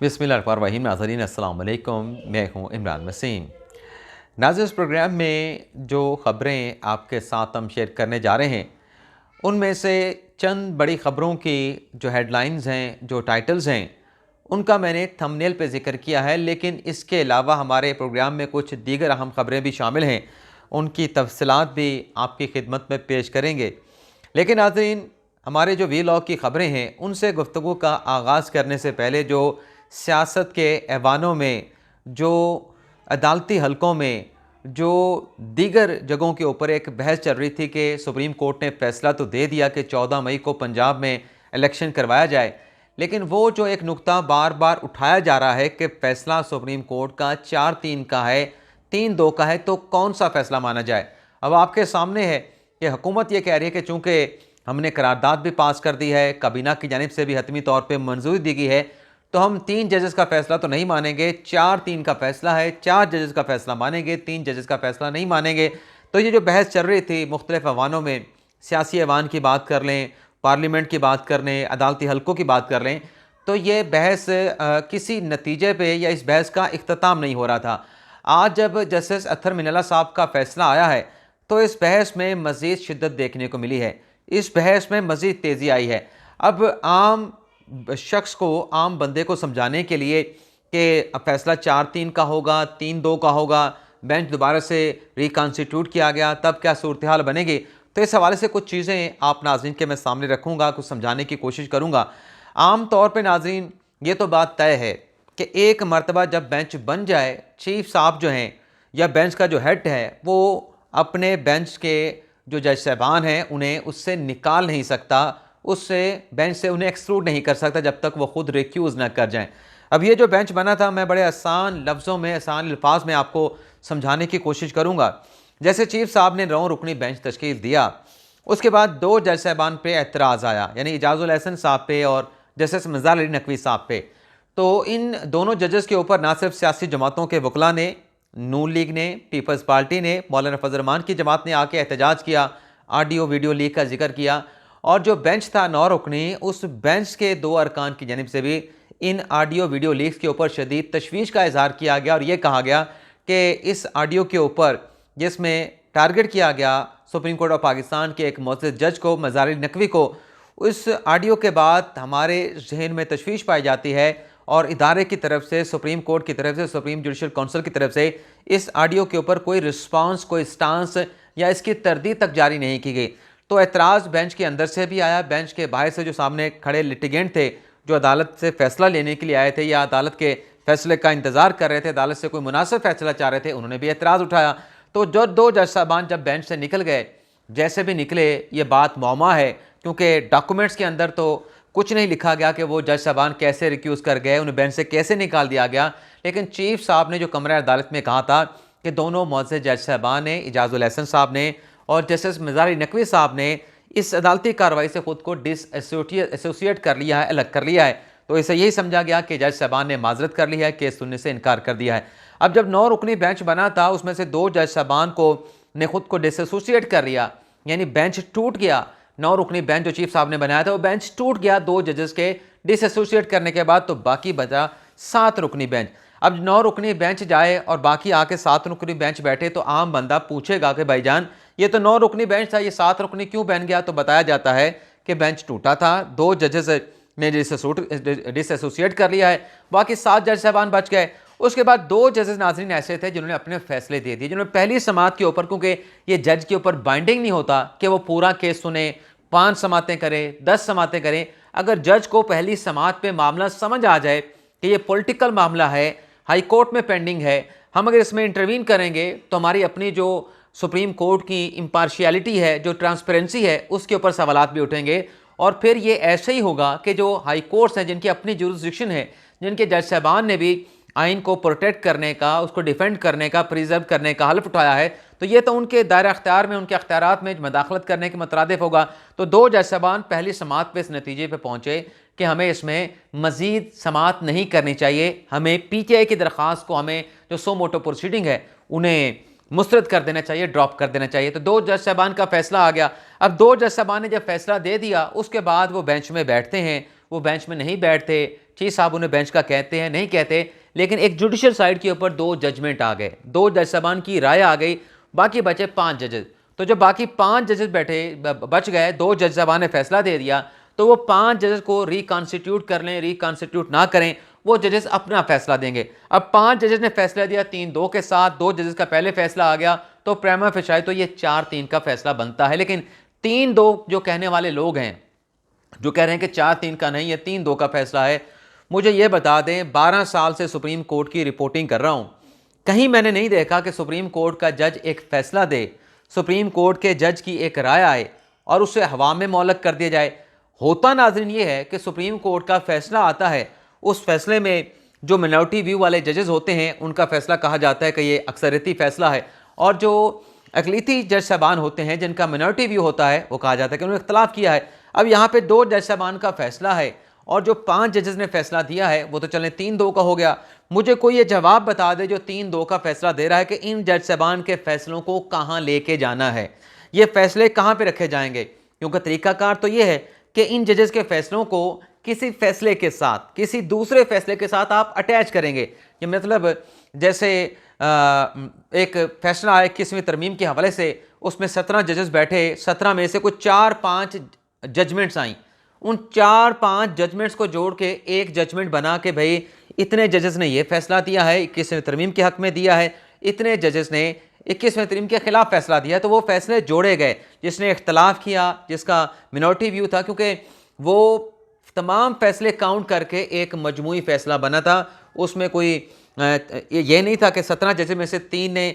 बिस्मिल्लाहिर्रहमानिर्रहीम। नाज़रीन अस्सलाम वालेकुम, मैं हूँ इमरान वसीम। नाज़रीन, इस प्रोग्राम में जो ख़बरें आपके साथ हम शेयर करने जा रहे हैं, उनमें से चंद बड़ी ख़बरों की जो हेडलाइंस हैं, जो टाइटल्स हैं, उनका मैंने थंबनेल पे ज़िक्र किया है। लेकिन इसके अलावा हमारे प्रोग्राम में कुछ दीगर अहम ख़बरें भी शामिल हैं, उनकी तफसीलात भी आपकी खिदमत में पेश करेंगे। लेकिन नाज़रीन, हमारे जो वीलॉग की ख़बरें हैं, उनसे गुफ्तगू का आगाज़ करने से पहले जो सियासत के ऐवानों में, जो अदालती हलकों में, जो दीगर जगहों के ऊपर एक बहस चल रही थी कि सुप्रीम कोर्ट ने फैसला तो दे दिया कि 14 मई को पंजाब में इलेक्शन करवाया जाए, लेकिन वो जो एक नुक्ता बार बार उठाया जा रहा है कि फ़ैसला सुप्रीम कोर्ट का 4-3 का है, 3-2 का है, तो कौन सा फ़ैसला माना जाए। अब आपके सामने है कि हुकूमत ये कह रही है कि चूँकि हमने करारदाद भी पास कर दी है, काबीना की जानिब से भी हतमी तौर पर मंजूरी दी गई है, तो हम 3 जजेस का फैसला तो नहीं मानेंगे। 4-3 का फैसला है, 4 जजेस का फैसला मानेंगे, 3 जजेस का फैसला नहीं मानेंगे। तो ये जो बहस चल रही थी मुख्तलिफ ऐवानों में, सियासी ऐवान की बात कर लें, पार्लियामेंट की बात कर लें, अदालती हलकों की बात कर लें, तो ये बहस किसी नतीजे पे या इस बहस का इख्तिताम नहीं हो रहा था। आज जब जस्टिस अत्तर मिनल्ला साहब का फैसला आया है, तो इस बहस में मज़ीद शिद्दत देखने को मिली है, इस बहस में मज़ीद तेज़ी आई है। अब आम शख्स को, आम बंदे को समझाने के लिए कि फैसला 4-3 का होगा, 3-2 का होगा, बेंच दोबारा से रिकॉन्स्टिट्यूट किया गया, तब क्या सूरत हाल बनेगी। तो इस हवाले से कुछ चीज़ें आप नाज़रीन के मैं सामने रखूँगा, कुछ समझाने की कोशिश करूँगा। आम तौर पे नाज़रीन, ये तो बात तय है कि एक मरतबा जब बेंच बन जाए, चीफ साहब जो हैं या बेंच का जो हेड है, वो अपने बेंच के जो जज साहबान हैं उन्हें उससे निकाल नहीं सकता, उससे बेंच से उन्हें एक्सक्लूड नहीं कर सकता जब तक वो खुद रिक्यूज़ ना कर जाएं। अब ये जो बेंच बना था, मैं बड़े आसान लफ्ज़ों में, आसान अल्फाज में आपको समझाने की कोशिश करूँगा। जैसे चीफ साहब ने 9 रुकनी बेंच तश्कील दिया, उसके बाद 2 जज साहबान पे एतराज़ आया, यानी इजाज़ुल एहसन साहब पे और जस्टिस मज़ार अली नकवी साहब पे। तो इन दोनों जजेस के ऊपर ना सिर्फ सियासी जमातों के वकला ने, नून लीग ने, पीपल्स पार्टी ने, मौलाना फजल रहमान की जमात ने आके एहतजाज किया, ऑडियो वीडियो लीक का जिक्र किया, और जो बेंच था 9 रुकनी, उस बेंच के 2 अरकान की जानिब से भी इन ऑडियो वीडियो लीक्स के ऊपर शदीद तशवीश का इजहार किया गया और यह कहा गया कि इस ऑडियो के ऊपर, जिसमें टारगेट किया गया सुप्रीम कोर्ट ऑफ पाकिस्तान के एक मुअज़्ज़ज़ जज को, मज़ार अली नकवी को, उस ऑडियो के बाद हमारे जहन में तशवीश पाई जाती है और इदारे की तरफ से, सुप्रीम कोर्ट की तरफ से, सुप्रीम जुडिशल काउंसिल की तरफ से इस ऑडियो के ऊपर कोई रिस्पांस, कोई स्टांस या इसकी तरदीद तक जारी नहीं की गई। तो एतराज़ बेंच के अंदर से भी आया, बेंच के बाहर से जो सामने खड़े लिटिगेंट थे, जो अदालत से फैसला लेने के लिए आए थे या अदालत के फैसले का इंतज़ार कर रहे थे, अदालत से कोई मुनासिब फैसला चाह रहे थे, उन्होंने भी एतराज़ उठाया। तो जो 2 जज साहबान जब बेंच से निकल गए, जैसे भी निकले, ये बात मौमा है, क्योंकि डॉक्यूमेंट्स के अंदर तो कुछ नहीं लिखा गया कि वो जज साहबान कैसे रिक्यूज़ कर गए, उन्हें बेंच से कैसे निकाल दिया गया। लेकिन चीफ साहब ने जो कमरा अदालत में कहा था कि दोनों मुअज़्ज़ज़ जज साहबान ने, इजाज़ुल एहसन साहब ने और जस्टिस मज़ार अली नकवी साहब ने, इस अदालती कार्रवाई से खुद को एसोसिएट कर लिया है, अलग कर लिया है। तो इसे यही समझा गया कि जज साहबान ने माजरत कर ली है, केस सुनने से इनकार कर दिया है। अब जब 9 रुकनी बेंच बना था, उसमें से 2 जज साहबान को ने खुद को डिसएसोसिएट कर लिया, यानी बेंच टूट गया। 9 रुकनी बेंच जो चीफ साहब ने बनाया था, वो बेंच टूट गया 2 जजेस के डिसएसोसिएट करने के बाद। तो बाकी बचा 7 रुकनी बेंच। अब 9 रुकनी बेंच जाए और बाकी आके 7 रुकनी बेंच बैठे, तो आम बंदा पूछेगा कि भाईजान, ये तो 9 रुकनी बेंच था, ये 7 रुकनी क्यों बन गया। तो बताया जाता है कि बेंच टूटा था, 2 जजेस ने डिसएसोसिएट कर लिया है, बाकी 7 जज साहबान बच गए। उसके बाद 2 जजेस नाज़रीन ऐसे थे जिन्होंने अपने फैसले दे दिए, जिन्होंने पहली समात के ऊपर, क्योंकि ये जज के ऊपर बाइंडिंग नहीं होता कि वो पूरा केस सुने, 5 समातें करें, 10 समातें करें। अगर जज को पहली समात पे मामला समझ आ जाए कि ये पॉलिटिकल मामला है, हाई कोर्ट में पेंडिंग है, हम अगर इसमें इंटरवीन करेंगे तो हमारी अपनी जो सुप्रीम कोर्ट की इम्पार्शियलिटी है, जो ट्रांसपेरेंसी है, उसके ऊपर सवालात भी उठेंगे। और फिर ये ऐसे ही होगा कि जो हाई कोर्ट्स हैं, जिनकी अपनी जुरिस्डिक्शन है, जिनके जज साहबान ने भी आइन को प्रोटेक्ट करने का, उसको डिफेंड करने का, प्रिजर्व करने का हल्फ उठाया है, तो ये तो उनके दायरा अख्तियार में, उनके अख्तियारात में मदाखलत करने के मुतरादिफ होगा। तो 2 जज साहबान पहली समात पे इस नतीजे पे पहुंचे कि हमें इसमें मजीद समात नहीं करनी चाहिए, हमें पीटीआई की दरख्वास्त को, हमें जो सो मोटो प्रोसीडिंग है, उन्हें मुस्तरद कर देना चाहिए, ड्रॉप कर देना चाहिए। तो 2 जज साहबान का फैसला आ गया। अब 2 जज साहबान ने जब फैसला दे दिया, उसके बाद वो बेंच में बैठते हैं, वो बेंच में नहीं बैठते, चीफ साहब उन्हें बेंच का कहते हैं नहीं कहते, लेकिन एक जुडिशल साइड के ऊपर 2 जजमेंट आ गए, 2 जज साहबान की राय आ गई, बाकी बचे 5 जजेस। तो जब बाकी 5 जजेस बच गए, 2 जज साहबान ने फैसला दे दिया, तो वो 5 जजेस को रिकॉन्स्टिट्यूट कर लें, रिकॉन्स्टिट्यूट ना करें, वो जजेस अपना फैसला देंगे। अब 5 जजेस ने फैसला दिया 3-2 के साथ, 2 जजेस का पहले फैसला आ गया, तो प्रेमा फेसाई तो ये 4-3 का फैसला बनता है। लेकिन 3-2 जो कहने वाले लोग हैं, जो कह रहे हैं कि 4-3 का नहीं है, 3-2 का फैसला है, मुझे ये बता दें, 12 साल से सुप्रीम कोर्ट की रिपोर्टिंग कर रहा हूँ, कहीं मैंने नहीं देखा कि सुप्रीम कोर्ट का जज एक फैसला दे, सुप्रीम कोर्ट के जज की एक राय आए और उसे हवा में मौलक कर दिया जाए। होता नाज़रीन ये है कि सुप्रीम कोर्ट का फैसला आता है, उस फैसले में जो मिनॉरिटी व्यू वाले जजेस होते हैं उनका फैसला कहा जाता है कि ये अक्सरियती फैसला है, और जो अकलीती जज साहबान होते हैं जिनका मिनॉरिटी व्यू होता है वो कहा जाता है कि उन्होंने इख्तलाफ किया है। अब यहाँ पे 2 जज साहबान का फैसला है और जो 5 जजेस ने फैसला दिया है वो तो चलें 3-2 का हो गया। मुझे कोई ये जवाब बता दे जो 3-2 का फैसला दे रहा है कि इन जज साहबान के फैसलों को कहाँ लेके जाना है, ये फैसले कहाँ पे रखे जाएंगे। क्योंकि तरीकाकार तो ये है कि इन जजेस के फैसलों को किसी फैसले के साथ, किसी दूसरे फैसले के साथ आप अटैच करेंगे। ये मतलब जैसे एक फैसला आया 21वीं तरमीम के हवाले से, उसमें 17 जजेस बैठे, 17 में से कुछ 4-5 जजमेंट्स आई, उन 4-5 जजमेंट्स को जोड़ के एक जजमेंट बना के भाई इतने जजेस ने ये फैसला दिया है, 21वीं तरमीम के हक में दिया है, इतने जजेस ने 21वीं तरमीम के खिलाफ फैसला दिया, तो वो फैसले जोड़े गए। जिसने इख्तलाफ किया, जिसका मिनॉरिटी व्यू था, क्योंकि वो तमाम फैसले काउंट करके एक मजमूई फैसला बना था, उसमें कोई ये नहीं था कि 17 जजेस में से 3 ने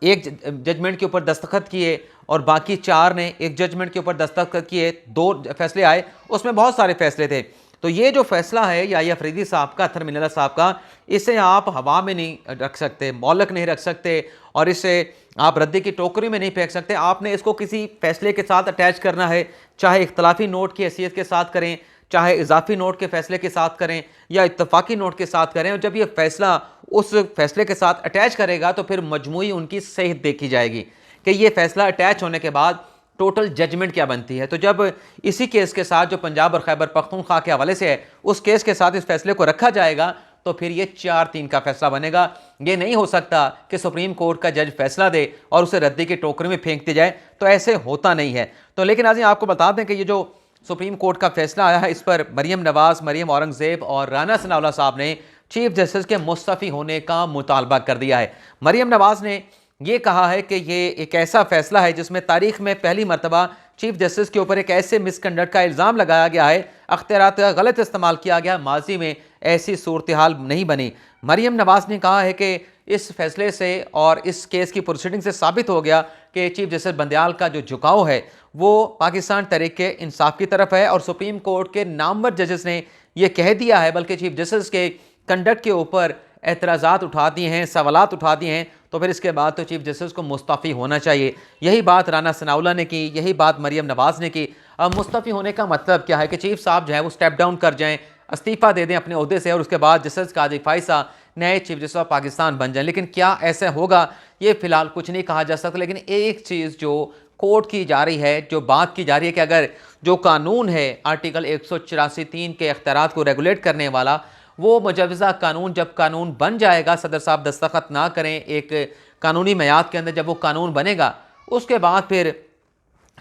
एक जजमेंट के ऊपर दस्तखत किए और बाकी 4 ने एक जजमेंट के ऊपर दस्तखत किए, 2 फैसले आए, उसमें बहुत सारे फैसले थे। तो ये जो फैसला है या अफरीदी साहब का, अत्तर मिनल्ला साहब का, इसे आप हवा में नहीं रख सकते, मौलक नहीं रख सकते, और इसे आप रद्दी की टोकरी में नहीं फेंक सकते। आपने इसको किसी फैसले के साथ अटैच करना है, चाहे इख्तलाफी नोट की हैसियत के साथ करें, चाहे इजाफी नोट के फैसले के साथ करें या इत्तफाकी नोट के साथ करें, और जब ये फैसला उस फैसले के साथ अटैच करेगा तो फिर मजमूई उनकी सेहत देखी जाएगी कि ये फैसला अटैच होने के बाद टोटल जजमेंट क्या बनती है। तो जब इसी केस के साथ जो पंजाब और खैबर पख्तूनख्वा के हवाले से है, उस केस के साथ इस फैसले को रखा जाएगा, तो फिर ये 4-3 का फैसला बनेगा। ये नहीं हो सकता कि सुप्रीम कोर्ट का जज फैसला दे और उसे रद्दी की टोकरी में फेंक दी जाए, तो ऐसे होता नहीं है। तो लेकिन आज आपको बता दें कि ये जो सुप्रीम कोर्ट का फैसला आया है, इस पर मरियम नवाज, मरियम औरंगजेब और राना सनाउल्लाह साहब ने चीफ जस्टिस के मुस्तफ़ी होने का मुतालबा कर दिया है। मरियम नवाज ने ये कहा है कि ये एक ऐसा फैसला है जिसमें तारीख में पहली मरतबा चीफ जस्टिस के ऊपर एक ऐसे मिसकंडक्ट का इल्ज़ाम लगाया गया है, अख्तियारात का गलत इस्तेमाल किया गया, माजी में ऐसी सूरत हाल नहीं बनी। मरियम नवाज ने कहा है कि इस फैसले से और इस केस की प्रोसीडिंग से साबित हो गया कि चीफ जस्टिस बंदयाल का जो झुकाव है वो पाकिस्तान तहरीक इंसाफ की तरफ है, और सुप्रीम कोर्ट के नामवर जजेस ने यह कह दिया है, बल्कि चीफ जस्टिस के कंडक्ट के ऊपर एतराज़ात उठा दिए हैं, सवालात उठा दिए हैं, तो फिर इसके बाद तो चीफ जस्टिस को मुस्तफ़ी होना चाहिए। यही बात राना सनाउल्लाह ने की, यही बात मरियम नवाज ने की। अब मुस्तफ़ी होने का मतलब क्या है कि चीफ साहब जो है वो स्टेप डाउन कर जाएँ, इस्तीफ़ा दे दें अपने ओहदे से, और उसके बाद जस्टिस काजी फायसा नए चीफ जस्टिस ऑफ पाकिस्तान बन जाएं। लेकिन क्या ऐसा होगा, ये फ़िलहाल कुछ नहीं कहा जा सकता। लेकिन एक चीज़ जो कोर्ट की जा रही है, जो बात की जा रही है कि अगर जो कानून है आर्टिकल 184(3) के इख्तियारात को रेगुलेट करने वाला, वो मुजवज़ा कानून जब कानून बन जाएगा, सदर साहब दस्तखत ना करें एक कानूनी मियाद के अंदर, जब वो कानून बनेगा उसके बाद फिर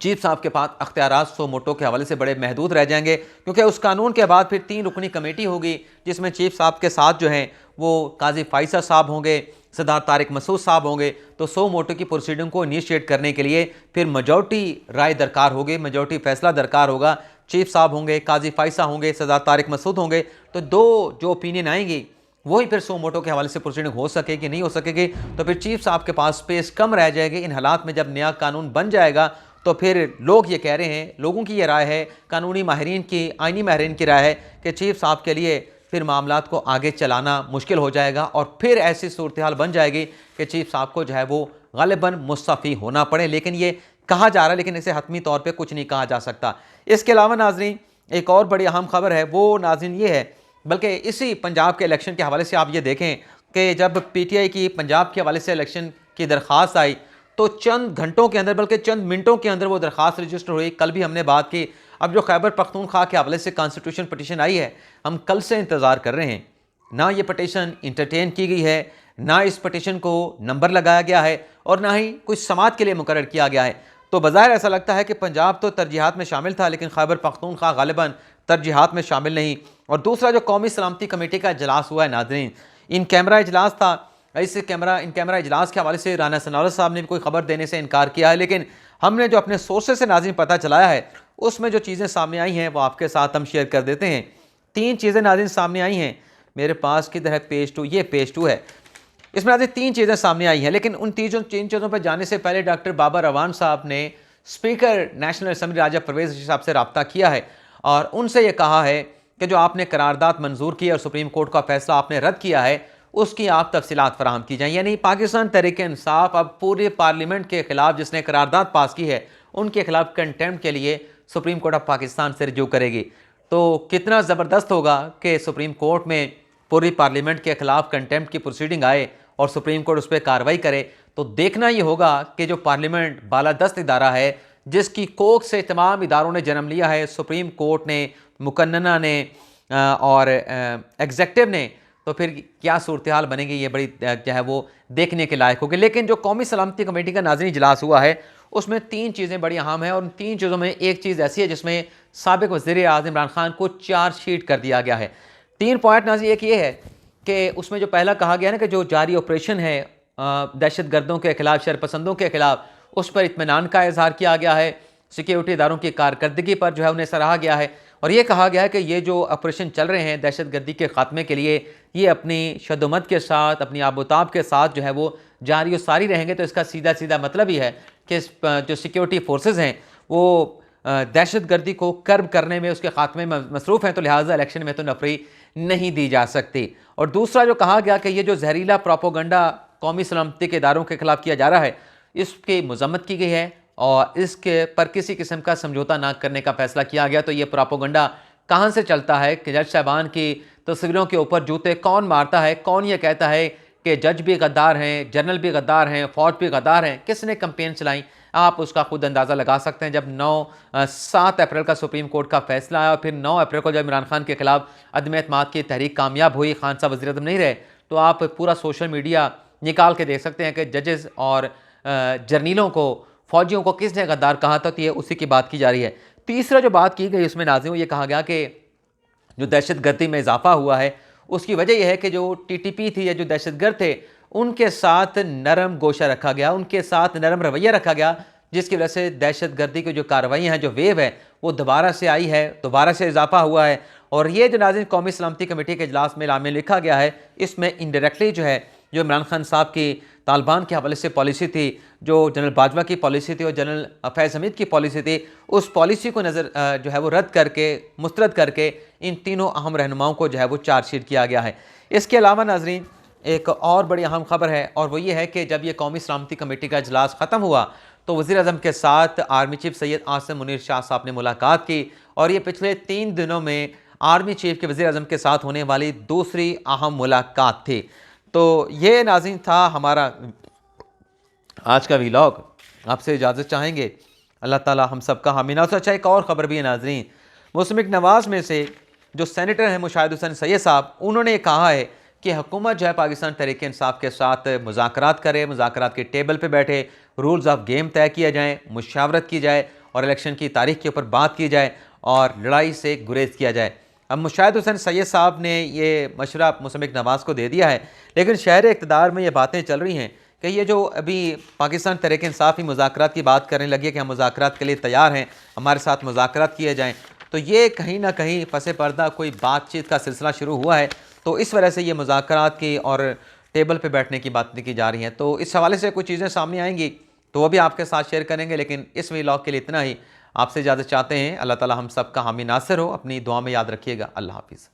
चीफ साहब के पास अख्तियारात सो मोटो के हवाले से बड़े महदूद रह जाएंगे, क्योंकि उस कानून के बाद फिर 3 रुकनी कमेटी होगी जिसमें चीफ साहब के साथ जो हैं वो काजी फायसा साहब होंगे, सरदार तारिक मसूद साहब होंगे। तो सो मोटो की प्रोसीडिंग को इनिशिएट करने के लिए फिर मेजॉरिटी राय दरकार होगी, मेजॉरिटी फैसला दरकार होगा। चीफ साहब होंगे, काजी फायसा होंगे, सरदार तारिक मसूद होंगे, तो 2 जो ओपिनियन आएंगी वही फिर सो मोटो के हवाले से प्रोसीडिंग हो सकेगी, नहीं हो सकेगी, तो फिर चीफ साहब के पास स्पेस कम रह जाएगी। इन हालात में जब नया कानून बन जाएगा तो फिर लोग ये कह रहे हैं, लोगों की ये राय है, कानूनी माहिरीन की, आइनी माहिरीन की राय है कि चीफ साहब के लिए फिर मामलात को आगे चलाना मुश्किल हो जाएगा, और फिर ऐसी सूरत हाल बन जाएगी कि चीफ साहब को जो है वो गालिबन मुस्तफ़ी होना पड़े। लेकिन ये कहा जा रहा है, लेकिन इसे हतमी तौर पे कुछ नहीं कहा जा सकता। इसके अलावा नाज़रीन एक और बड़ी अहम खबर है, वो नाज़रीन ये है, बल्कि इसी पंजाब के इलेक्शन के हवाले से आप ये देखें कि जब PTI की पंजाब के हवाले से इलेक्शन की दरख्वास्त आई तो चंद घंटों के अंदर, बल्कि चंद मिनटों के अंदर वो दरख्वास्त रजिस्टर हुई। कल भी हमने बात की, अब जो खैबर पख्तूनख्वा के हवाले से कॉन्स्टिट्यूशन पटिशन आई है, हम कल से इंतज़ार कर रहे हैं, ना ये पटिशन इंटरटेन की गई है, ना इस पटिशन को नंबर लगाया गया है और ना ही कुछ समात के लिए मुकर्रर किया गया है। तो बज़ाहिर ऐसा लगता है कि पंजाब तो तरजीहात में शामिल था, लेकिन खैबर पख्तूनख्वा गालिबन तरजीहात में शामिल नहीं। और दूसरा जो कौमी सलामती कमेटी का इजलास हुआ है नाज़रीन, इन कैमरा इजलास था। इन कैमरा इजलास के हवाले से राना सनाउल्लाह साहब ने भी कोई खबर देने से इनकार किया है, लेकिन हमने जो अपने सोर्सेज से नाज़रीन पता चलाया है उसमें जो चीज़ें सामने आई हैं वो आपके साथ हम शेयर कर देते हैं। 3 चीज़ें नाज़रीन सामने आई हैं मेरे पास, किधर है पेज 2, ये पेज 2 है। इसमें नाज़रीन 3 चीज़ें सामने आई हैं, लेकिन उन 3 चीज़ों पर जाने से पहले डॉक्टर बाबर अवान साहब ने स्पीकर नेशनल असम्बली राजा परवेज़ साहब से रब्ता किया है और उनसे ये कहा है कि जो आपने करारदाद मंजूर की और सुप्रीम कोर्ट का फैसला आपने रद्द किया है उसकी आप तफसीलात फराहम की जाएँ। यानी पाकिस्तान तहरीक इंसाफ अब पूरे पार्लियामेंट के खिलाफ जिसने करारदाद पास की है उनके खिलाफ कंटेम्प्ट के लिए सुप्रीम कोर्ट ऑफ पाकिस्तान से रजू करेगी। तो कितना ज़बरदस्त होगा कि सुप्रीम कोर्ट में पूरी पार्लियामेंट के खिलाफ कंटेम्प्ट की प्रोसीडिंग आए और सुप्रीम कोर्ट उस पर कार्रवाई करे। तो देखना ये होगा कि जो पार्लियामेंट बालादस्त इदारा है जिसकी कोख से तमाम इदारों ने जन्म लिया है, सुप्रीम कोर्ट ने, मुकन्नना ने और एग्जेक्टिव ने, तो फिर क्या सूरत हाल बनेगी ये बड़ी जो है वो देखने के लायक होगी। लेकिन जो कौमी सलामती कमेटी का नाज़रीन इजलास हुआ है उसमें 3 चीज़ें बड़ी अहम हैं और उन 3 चीज़ों में एक चीज़ ऐसी है जिसमें साबिक वज़ीर आज़म इमरान खान को चार्जशीट कर दिया गया है। 3 पॉइंट नाज़रीन, एक ये है कि उसमें जो पहला कहा गया ना कि जो जारी ऑपरेशन है दहशत गर्दों के खिलाफ, शरपसंदों के खिलाफ, उस पर इत्मीनान का इजहार किया गया है। सिक्योरिटी इदारों की कारकर्दगी पर जो है उन्हें सराहा गया है और ये कहा गया है कि ये जो ऑपरेशन चल रहे हैं दहशत गर्दी के ख़ात्मे के लिए, ये अपनी शदोमत के साथ, अपनी आबोताब के साथ जो है वो जारी और सारी रहेंगे। तो इसका सीधा सीधा मतलब ही है कि जो सिक्योरिटी फोर्सेज हैं वो दहशत गर्दी को कर्ब करने में, उसके ख़ात्मे में मसरूफ़ हैं, तो लिहाजा इलेक्शन में तो नफरी नहीं दी जा सकती। और दूसरा जो कहा गया कि ये जो जहरीला प्रोपोगंडा कौमी सलामती के इदारों के खिलाफ किया जा रहा है इसकी मजम्मत की गई है और इसके पर किसी किस्म का समझौता ना करने का फैसला किया गया। तो ये प्रोपोगंडा कहाँ से चलता है कि जज साहबान की तस्वीरों के ऊपर जूते कौन मारता है, कौन ये कहता है कि जज भी गद्दार हैं, जनरल भी गद्दार हैं, फौज भी गद्दार हैं, किसने कंपेन चलाई, आप उसका खुद अंदाज़ा लगा सकते हैं। जब 7 अप्रैल का सुप्रीम कोर्ट का फैसला आया और फिर 9 अप्रैल को जब इमरान खान के खिलाफ अदम एतमाद की तहरीक कामयाब हुई, खान साहब वज़ीर-ए-आज़म नहीं रहे, तो आप पूरा सोशल मीडिया निकाल के देख सकते हैं कि जजेस और जर्नीलों को, फौजियों को किसने गद्दार कहा था। तो ये उसी की बात की जा रही है। तीसरा जो बात की गई उसमें नाज़रीन ये कहा गया कि जो दहशत गर्दी में इजाफा हुआ है उसकी वजह यह है कि जो टीटीपी थी या जो दहशतगर्द थे उनके साथ नरम गोशा रखा गया, उनके साथ नरम रवैया रखा गया, जिसकी वजह से दहशत गर्दी की जो कार्रवाई हैं, जो वेव है वो दोबारा से आई है, दोबारा से इजाफा हुआ है। और ये जो नाज़रीन कौमी सलामती कमेटी के इजलास में लामे लिखा गया है इसमें इनडायरेक्टली जो है जो इमरान खान साहब की तालिबान के हवाले से पॉलिसी थी, जो जनरल बाजवा की पॉलिसी थी और जनरल फैज़ हमीद की पॉलिसी थी, उस पॉलिसी को जो है वो रद्द करके, मुस्तरद करके इन तीनों अहम रहनुमाओं को जो है वो चार्जशीट किया गया है। इसके अलावा नाज़रीन एक और बड़ी अहम खबर है और वो ये है कि जब ये कौमी सलामती कमेटी का इजलास ख़त्म हुआ तो वज़ीर-ए-आज़म के साथ आर्मी चीफ सैयद आसिम मुनीर शाह साहब ने मुलाकात की और ये पिछले 3 दिनों में आर्मी चीफ के वज़ीर-ए-आज़म के साथ होने वाली दूसरी अहम मुलाकात थी। तो ये नाज़रीन था हमारा आज का व्लॉग। आपसे इजाज़त चाहेंगे, अल्लाह ताला हम सब का हामी। ना तो अच्छा एक और ख़बर भी है नाज़रीन, मुस्लिम नवाज़ में से जो सेनेटर हैं मुशाहिद हुसैन सैयद साहब, उन्होंने कहा है कि हुकूमत जो है पाकिस्तान तहरीक इंसाफ के साथ मुज़ाकरात करे, मुज़ाकरात के टेबल पे बैठे, रूल्स ऑफ गेम तय किया जाए, मुशावरत की जाए और इलेक्शन की तारीख के ऊपर बात की जाए और लड़ाई से गुरेज किया जाए। अब मुशाहिद हुसैन सैयद साहब ने ये मशवरा मुस्लिम नवाज़ को दे दिया है, लेकिन शहर इक़्तिदार में ये बातें चल रही हैं कि ये जो अभी पाकिस्तान तहरीक इंसाफ ही मुज़ाकरात की बात करने लगी है कि हम मुज़ाकरात के लिए तैयार हैं, हमारे साथ मुज़ाकरात किए जाएँ, तो ये कहीं ना कहीं फसे पर्दा कोई बातचीत का सिलसिला शुरू हुआ है। तो इस वजह से ये मुज़ाकरात की और टेबल पे बैठने की बातें की जा रही हैं। तो इस हवाले से कुछ चीज़ें सामने आएंगी तो वो भी आपके साथ शेयर करेंगे, लेकिन इस व्लॉग के लिए इतना ही। आपसे इजाज़त चाहते हैं। अल्लाह ताला हम सब का हामी नासिर हो। अपनी दुआ में याद रखिएगा। अल्लाह हाफिज़।